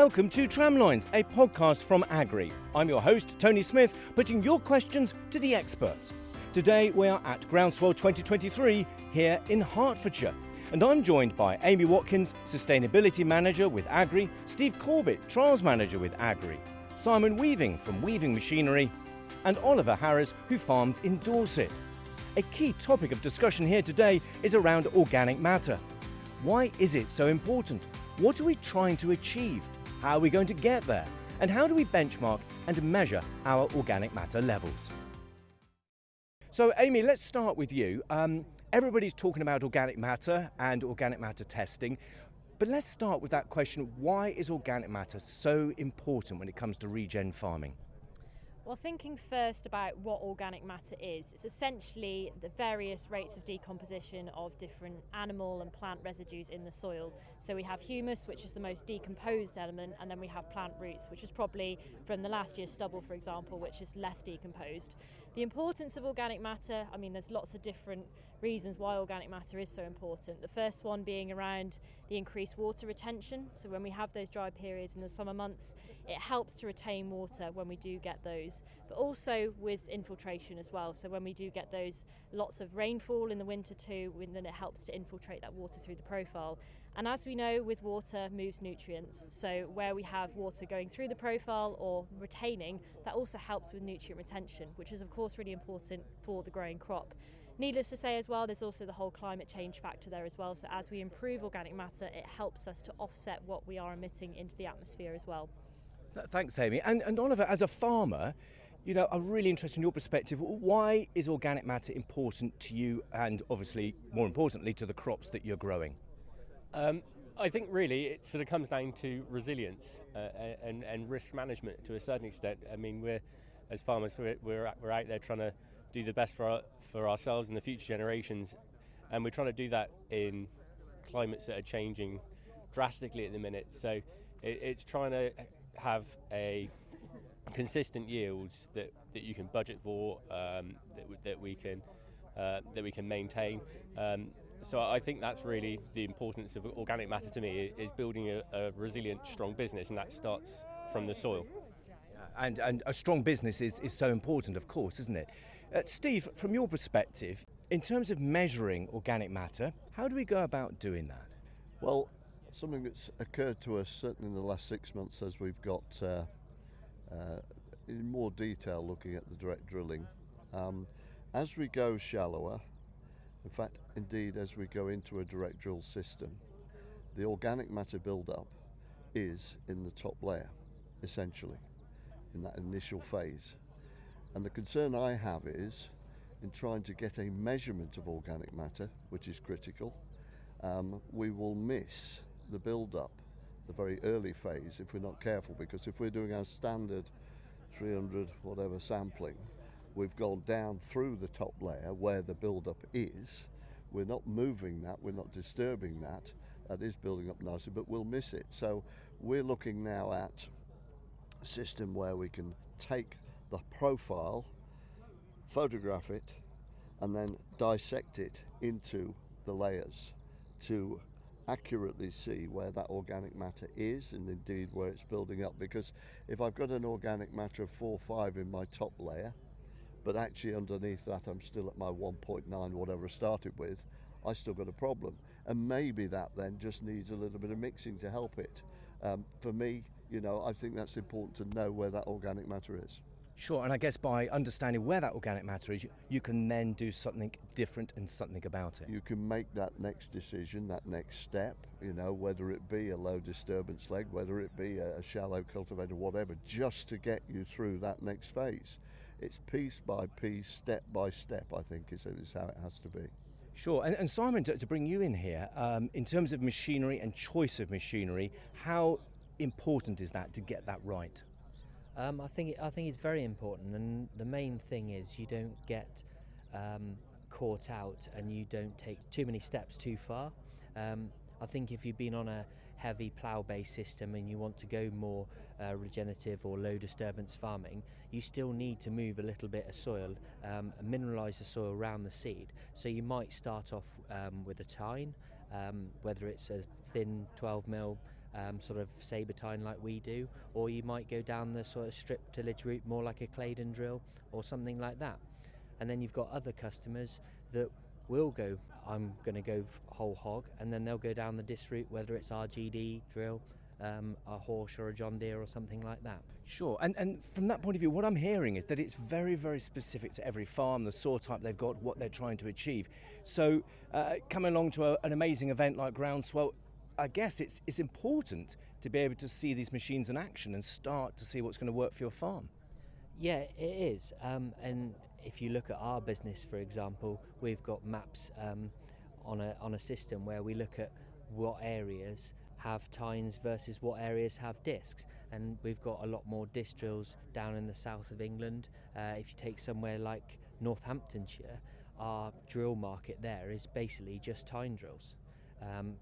Welcome to Tramlines, a podcast from Agrii. I'm your host, Tony Smith, putting your questions to the experts. Today we are at Groundswell 2023 here in Hertfordshire. And I'm joined by Amy Watkins, Sustainability Manager with Agrii, Steve Corbett, Trials Manager with Agrii, Simon Weaving from Weaving Machinery, and Oliver Harris, who farms in Dorset. A key topic of discussion here today is around organic matter. Why is it so important? What are we trying to achieve? How are we going to get there? And how do we benchmark and measure our organic matter levels? So, Amy, let's start with you. Everybody's talking about organic matter and organic matter testing. But let's start with that question, why is organic matter so important when it comes to regen farming? Well, thinking first about what organic matter is, it's essentially the various rates of decomposition of different animal and plant residues in the soil. So we have humus, which is the most decomposed element, and then we have plant roots, which is probably from the last year's stubble, for example, which is less decomposed. The importance of organic matter, there's lots of different reasons why organic matter is so important. The first one being around the increased water retention. So when we have those dry periods in the summer months, it helps to retain water when we do get those, but also with infiltration as well. So when we do get those lots of rainfall in the winter too, then it helps to infiltrate that water through the profile. And as we know, with water moves nutrients. So where we have water going through the profile or retaining, that also helps with nutrient retention, which is of course really important for the growing crop. Needless to say as well, there's also the whole climate change factor there as well. So as we improve organic matter, it helps us to offset what we are emitting into the atmosphere as well. Thanks, Amy. And Oliver, as a farmer, I'm really interested in your perspective. Why is organic matter important to you and obviously, more importantly, to the crops that you're growing? I think really it sort of comes down to resilience and risk management to a certain extent. We're as farmers, we're out there trying to do the best for ourselves and the future generations, and we're trying to do that in climates that are changing drastically at the minute. So it's trying to have a consistent yields that you can budget for, that we can maintain. So I think that's really the importance of organic matter to me, is building a resilient, strong business, and that starts from the soil. And a strong business is so important, of course, isn't it? Steve, from your perspective, in terms of measuring organic matter, how do we go about doing that? Well, something that's occurred to us certainly in the last 6 months as we've got in more detail looking at the direct drilling. As we go shallower, in fact, indeed, as we go into a direct drill system, the organic matter build-up is in the top layer, essentially, in that initial phase. And the concern I have is, in trying to get a measurement of organic matter, which is critical, we will miss the build-up, the very early phase, if we're not careful, because if we're doing our standard 300 whatever sampling, we've gone down through the top layer where the build-up is. We're not moving that, we're not disturbing that. That is building up nicely, but we'll miss it. So we're looking now at a system where we can take the profile, photograph it, and then dissect it into the layers to accurately see where that organic matter is and indeed where it's building up. Because if I've got an organic matter of 4 or 5 in my top layer, but actually underneath that I'm still at my 1.9 whatever I started with, I still got a problem. And maybe that then just needs a little bit of mixing to help it. For me, I think that's important to know where that organic matter is. Sure, and I guess by understanding where that organic matter is, you can then do something different and something about it. You can make that next decision, that next step, whether it be a low disturbance leg, whether it be a shallow cultivator, whatever, just to get you through that next phase. It's piece by piece, step by step, I think, is how it has to be. Sure, and Simon, to bring you in here, in terms of machinery and choice of machinery, how important is that to get that right? I think it's very important, and the main thing is you don't get caught out and you don't take too many steps too far. I think if you've been on a heavy plough-based system and you want to go more regenerative or low disturbance farming, you still need to move a little bit of soil, mineralise the soil around the seed. So you might start off with a tine, whether it's a thin 12 mil sort of sabre tine like we do, or you might go down the sort of strip tillage route, more like a Claydon drill or something like that. And then you've got other customers that will go, I'm going to go whole hog, and then they'll go down the disc route, whether it's RGD drill, a Horsch or a John Deere or something like that. Sure, and from that point of view, what I'm hearing is that it's very, very specific to every farm, the soil type they've got, what they're trying to achieve. So coming along to an amazing event like Groundswell, I guess it's important to be able to see these machines in action and start to see what's going to work for your farm. Yeah, it is. And if you look at our business, for example, we've got maps on a system where we look at what areas have tines versus what areas have discs, and we've got a lot more disc drills down in the south of England. If you take somewhere like Northamptonshire, our drill market there is basically just tine drills.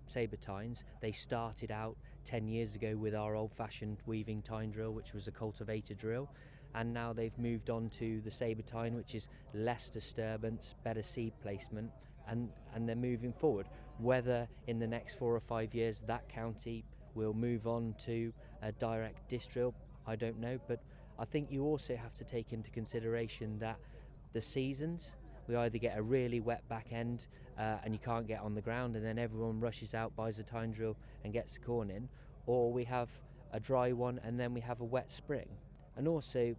Sabre tines, they started out 10 years ago with our old-fashioned weaving tine drill, which was a cultivator drill, and now they've moved on to the sabre tine, which is less disturbance, better seed placement, and they're moving forward. Whether in the next 4 or 5 years that county will move on to a direct disc drill, I don't know, but I think you also have to take into consideration that the seasons, we either get a really wet back end and you can't get on the ground, and then everyone rushes out, buys a tine drill and gets the corn in, or we have a dry one and then we have a wet spring. And also,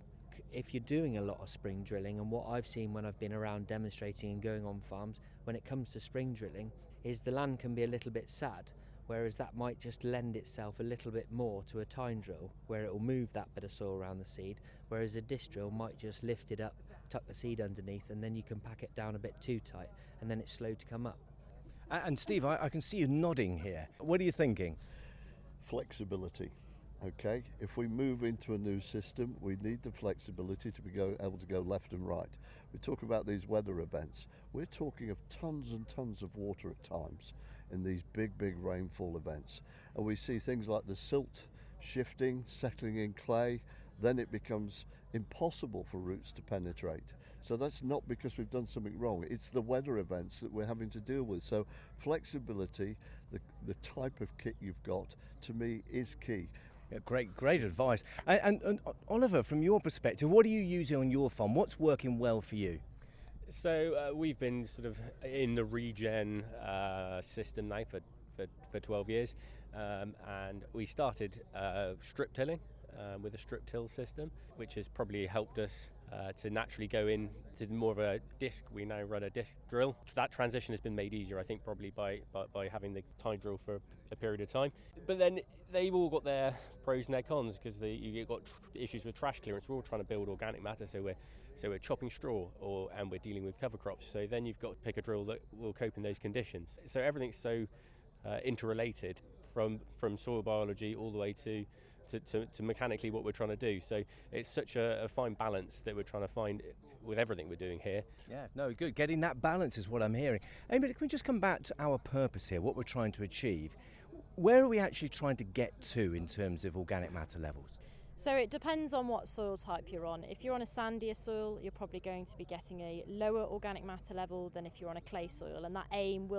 if you're doing a lot of spring drilling, and what I've seen when I've been around demonstrating and going on farms, when it comes to spring drilling, is the land can be a little bit sad, whereas that might just lend itself a little bit more to a tine drill, where it will move that bit of soil around the seed, whereas a disc drill might just lift it up, tuck the seed underneath, and then you can pack it down a bit too tight, and then it's slow to come up. And Steve, I can see you nodding here. What are you thinking? Flexibility. Okay, if we move into a new system, we need the flexibility to be able to go left and right. We talk about these weather events. We're talking of tons and tons of water at times in these big rainfall events. And we see things like the silt shifting, settling in clay, then it becomes impossible for roots to penetrate. So that's not because we've done something wrong, it's the weather events that we're having to deal with. So flexibility, the type of kit you've got, to me is key. Yeah, great advice. And Oliver, from your perspective, what are you using on your farm? What's working well for you? So we've been sort of in the regen system now for 12 years, and we started strip tilling with a strip till system, which has probably helped us to naturally go in to more of a disc. We now run a disc drill. That transition has been made easier, I think, probably by having the tine drill for a period of time. But then they've all got their pros and their cons, because you've got issues with trash clearance. We're all trying to build organic matter, so we're chopping straw, and we're dealing with cover crops. So then you've got to pick a drill that will cope in those conditions. So everything's so interrelated, from soil biology all the way to mechanically what we're trying to do. So it's such a fine balance that we're trying to find with everything we're doing here. Yeah, no, good. Getting that balance is what I'm hearing. Amy, can we just come back to our purpose here, what we're trying to achieve? Where are we actually trying to get to in terms of organic matter levels? So it depends on what soil type you're on. If you're on a sandier soil, you're probably going to be getting a lower organic matter level than if you're on a clay soil, and that aim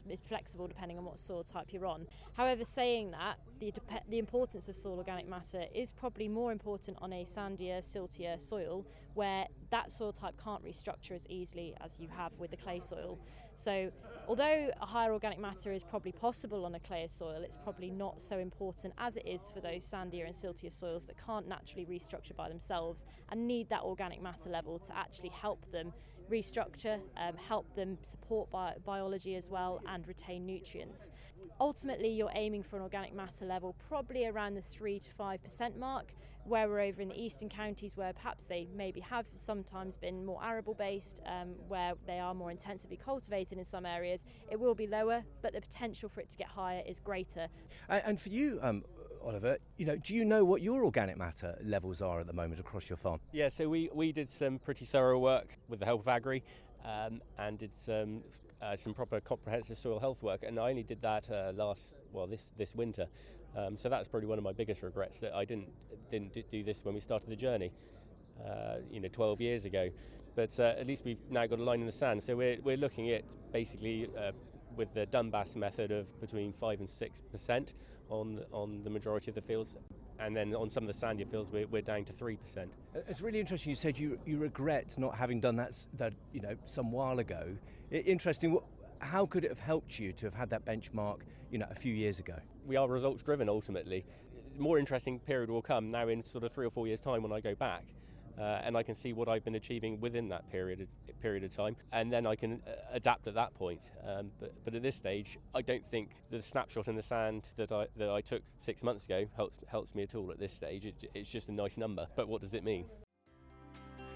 is flexible depending on what soil type you're on. However, saying that, the importance of soil organic matter is probably more important on a sandier, siltier soil, where that soil type can't restructure as easily as you have with the clay soil. So although a higher organic matter is probably possible on a clayer soil, it's probably not so important as it is for those sandier and siltier soils that can't naturally restructure by themselves and need that organic matter level to actually help them restructure, help them support biology as well, and retain nutrients. Ultimately, you're aiming for an organic matter level probably around the 3 to 5% mark, where we're over in the eastern counties, where perhaps they maybe have sometimes been more arable based, where they are more intensively cultivated in some areas. It will be lower, but the potential for it to get higher is greater. And for you, Oliver, do you know what your organic matter levels are at the moment across your farm? Yeah, so we did some pretty thorough work with the help of Agrii, and did some proper comprehensive soil health work, and I only did that this winter. So that's probably one of my biggest regrets, that I didn't do this when we started the journey, 12 years ago. But at least we've now got a line in the sand. So we're looking at basically with the Dunbass method of between 5 and 6% on the majority of the fields, and then on some of the sandier fields we're down to 3%. It's really interesting. You said you regret not having done that some while ago. Interesting. How could it have helped you to have had that benchmark a few years ago? We are results driven ultimately. More interesting period will come now in sort of 3 or 4 years' time when I go back. And I can see what I've been achieving within that period of time, and then I can adapt at that point. But at this stage, I don't think the snapshot in the sand that I took 6 months ago helps me at all at this stage. It's just a nice number. But what does it mean?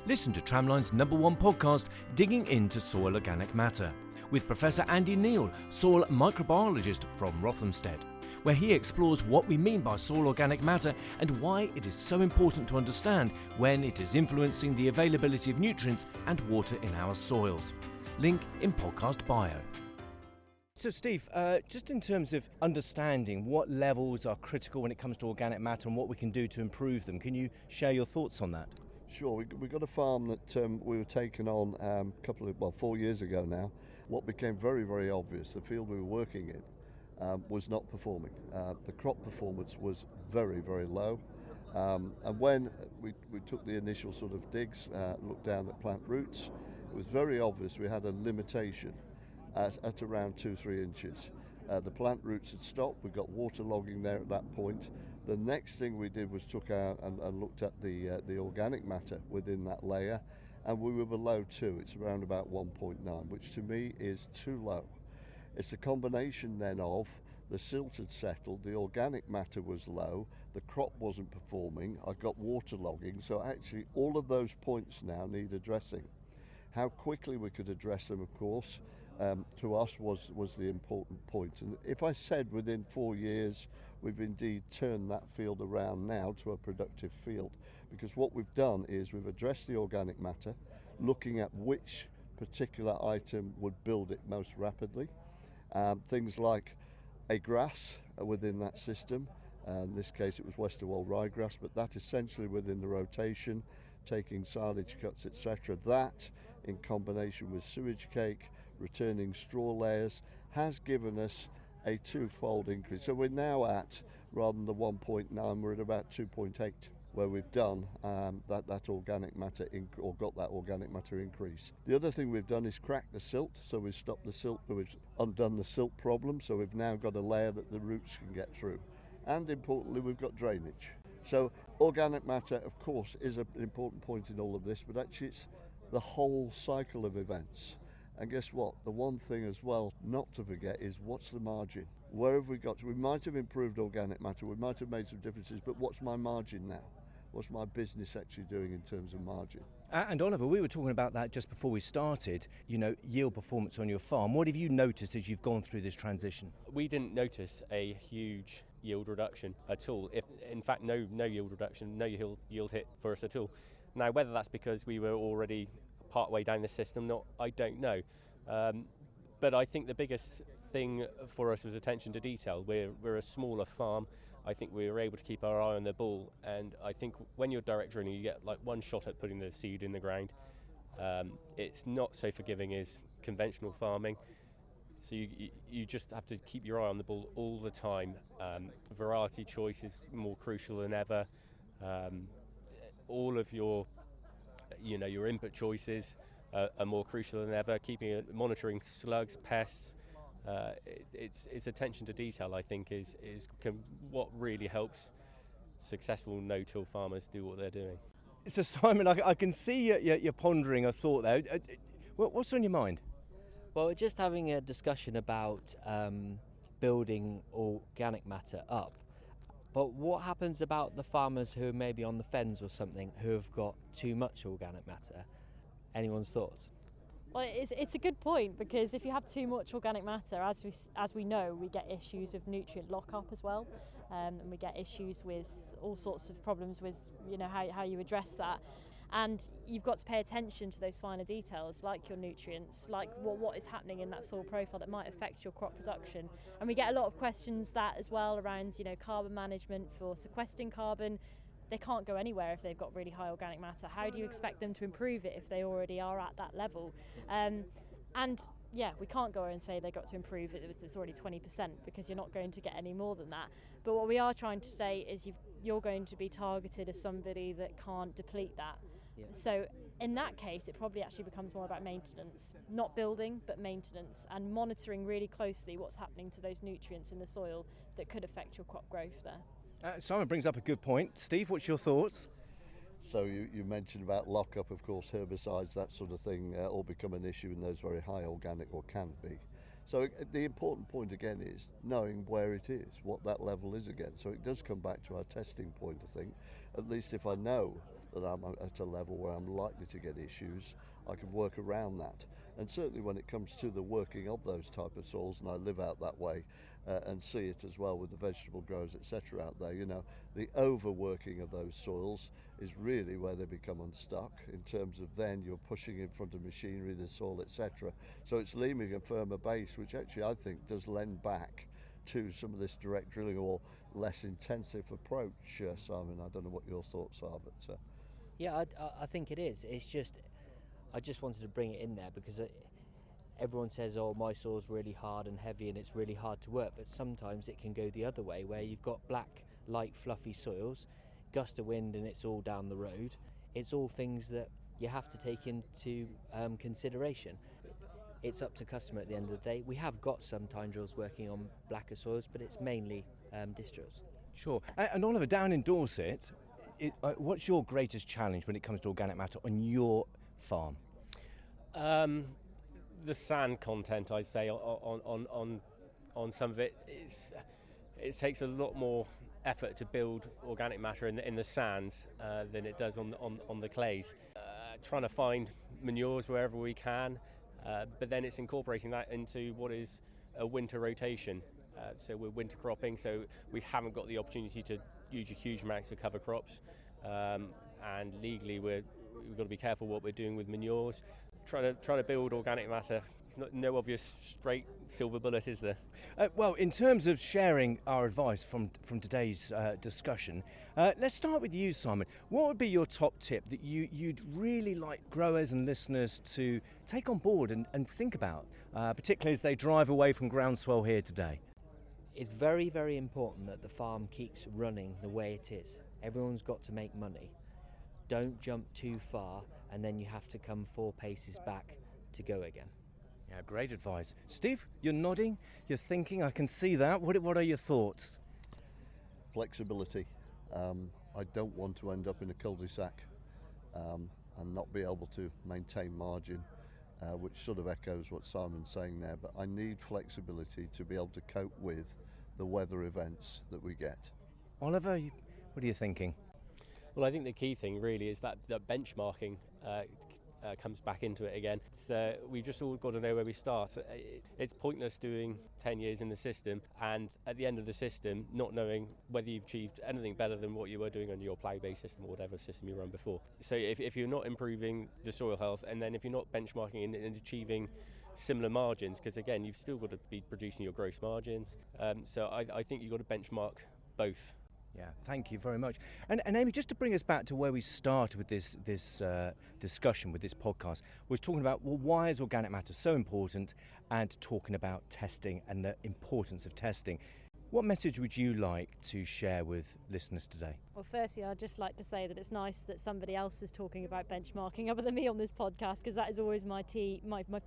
Listen to Tramlines' #1 podcast, Digging into Soil Organic Matter, with Professor Andy Neal, soil microbiologist from Rothamsted, where he explores what we mean by soil organic matter and why it is so important to understand when it is influencing the availability of nutrients and water in our soils. Link in podcast bio. So Steve, just in terms of understanding what levels are critical when it comes to organic matter and what we can do to improve them, can you share your thoughts on that? Sure, we got a farm that we were taking on 4 years ago now. What became very, very obvious, the field we were working in was not performing. The crop performance was very, very low. And when we took the initial sort of digs, looked down at plant roots, it was very obvious we had a limitation at around 2-3 inches. The plant roots had stopped, we got waterlogging there at that point. The next thing we did was took out and looked at the organic matter within that layer, and we were below 2. It's around about 1.9, which to me is too low. It's a combination then of the silt had settled, the organic matter was low, the crop wasn't performing, I got waterlogging, so actually all of those points now need addressing. How quickly we could address them, of course, to us was the important point. And if I said within 4 years, we've indeed turned that field around now to a productive field, because what we've done is we've addressed the organic matter, looking at which particular item would build it most rapidly. Things like a grass within that system. In this case it was Westerwold ryegrass, but that essentially within the rotation, taking silage cuts, etc. That in combination with sewage cake, returning straw layers, has given us a twofold increase. So we're now at, rather than the 1.9, we're at about 2.8, where we've done that organic matter got that organic matter increase. The other thing we've done is crack the silt, so we've stopped the silt, we've undone the silt problem, so we've now got a layer that the roots can get through. And importantly, we've got drainage. So organic matter, of course, is an important point in all of this, but actually it's the whole cycle of events. And guess what? The one thing as well not to forget is what's the margin? Where have we got to? We might have improved organic matter, we might have made some differences, but what's my margin now? What's my business actually doing in terms of margin? And Oliver, we were talking about that just before we started, yield performance on your farm. What have you noticed as you've gone through this transition? We didn't notice a huge yield reduction at all. In fact, no yield reduction, no yield hit for us at all. Now, whether that's because we were already part way down the system, I don't know. But I think the biggest thing for us was attention to detail. We're a smaller farm. I think we were able to keep our eye on the ball, and I think when you're direct drilling, you get like one shot at putting the seed in the ground. It's not so forgiving as conventional farming, so you just have to keep your eye on the ball all the time. Variety choice is more crucial than ever. All of your input choices are more crucial than ever. Monitoring slugs, pests. It's attention to detail, I think, is what really helps successful no-till farmers do what they're doing. So Simon, I can see you're pondering a thought there. What's on your mind? Well, we're just having a discussion about building organic matter up. But what happens about the farmers who are maybe on the fens or something who have got too much organic matter? Anyone's thoughts? Well, it's a good point, because if you have too much organic matter, as we know, we get issues with nutrient lockup as well, and we get issues with all sorts of problems with how you address that. And you've got to pay attention to those finer details, like your nutrients, like what is happening in that soil profile that might affect your crop production. And we get a lot of questions that as well around carbon management for sequestering carbon. They can't go anywhere if they've got really high organic matter. How do you expect them to improve it if they already are at that level? And we can't go and say they've got to improve it if it's already 20%, because you're not going to get any more than that. But what we are trying to say is you're going to be targeted as somebody that can't deplete that. Yeah. So in that case, it probably actually becomes more about maintenance, not building, but maintenance, and monitoring really closely what's happening to those nutrients in the soil that could affect your crop growth there. Simon brings up a good point. Steve, what's your thoughts? So you mentioned about lockup, of course, herbicides, that sort of thing, all become an issue in those very high organic, or can be. So the important point again is knowing where it is, what that level is again. So it does come back to our testing point, I think. At least if I know that I'm at a level where I'm likely to get issues, I can work around that. And certainly when it comes to the working of those type of soils, and I live out that way and see it as well with the vegetable growers, etc. out there, the overworking of those soils is really where they become unstuck, in terms of then you're pushing in front of machinery, the soil, etc. So it's leaving a firmer base, which actually I think does lend back to some of this direct drilling or less intensive approach. Simon, I don't know what your thoughts are, but... Yeah, I think it is. It's just, I just wanted to bring it in there because everyone says, oh, my soil's really hard and heavy and it's really hard to work, but sometimes it can go the other way, where you've got black, light, fluffy soils, gust of wind and it's all down the road. It's all things that you have to take into consideration. It's up to customer at the end of the day. We have got some time drills working on blacker soils, but it's mainly disc drills. Sure. And Oliver, down in Dorset, what's your greatest challenge when it comes to organic matter on your farm? The sand content, I'd say, on some of it, it takes a lot more effort to build organic matter in the sands than it does on the clays. Trying to find manures wherever we can, but then it's incorporating that into what is a winter rotation. So we're winter cropping, so we haven't got the opportunity to use huge amounts of cover crops, and legally we've got to be careful what we're doing with manures. Trying to build organic matter, it's no obvious straight silver bullet, is there? Well, in terms of sharing our advice from today's discussion, let's start with you, Simon. What would be your top tip that you'd really like growers and listeners to take on board and think about, particularly as they drive away from Groundswell here today? It's very, very important that the farm keeps running the way it is. Everyone's got to make money. Don't jump too far and then you have to come 4 paces back to go again. Yeah, great advice. Steve, you're nodding, you're thinking, I can see that. What are your thoughts? Flexibility. I don't want to end up in a cul-de-sac and not be able to maintain margin, which sort of echoes what Simon's saying there, but I need flexibility to be able to cope with the weather events that we get. Oliver, what are you thinking? Well, I think the key thing really is that benchmarking comes back into it again. We've just all got to know where we start. It's pointless doing 10 years in the system and at the end of the system not knowing whether you've achieved anything better than what you were doing on your plough-based system or whatever system you run before. So if you're not improving the soil health, and then if you're not benchmarking and achieving similar margins, because again you've still got to be producing your gross margins, so I think you've got to benchmark both. Yeah, thank you very much. And Amy, just to bring us back to where we started with this discussion, with this podcast, was talking about, well, why is organic matter so important, and talking about testing and the importance of testing. What message would you like to share with listeners today? Well, firstly, I'd just like to say that it's nice that somebody else is talking about benchmarking other than me on this podcast, because that is always my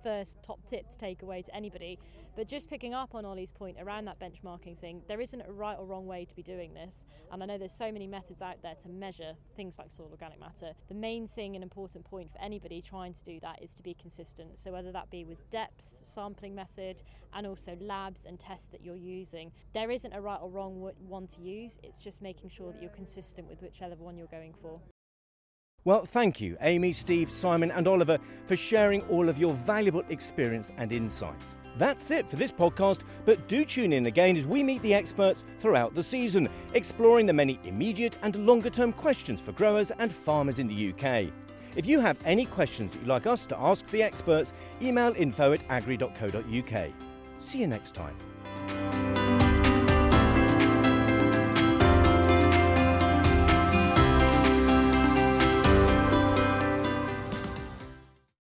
first top tip to take away to anybody. But just picking up on Ollie's point around that benchmarking thing, there isn't a right or wrong way to be doing this. And I know there's so many methods out there to measure things like soil organic matter. The main thing and important point for anybody trying to do that is to be consistent. So whether that be with depth, sampling method, and also labs and tests that you're using, there isn't a right or wrong one to use. It's just making sure that you're consistent with whichever one you're going for. Well, thank you, Amy, Steve, Simon and Oliver, for sharing all of your valuable experience and insights. That's it for this podcast, but do tune in again as we meet the experts throughout the season, exploring the many immediate and longer-term questions for growers and farmers in the UK. If you have any questions that you'd like us to ask the experts, email info@agrii.co.uk. See you next time.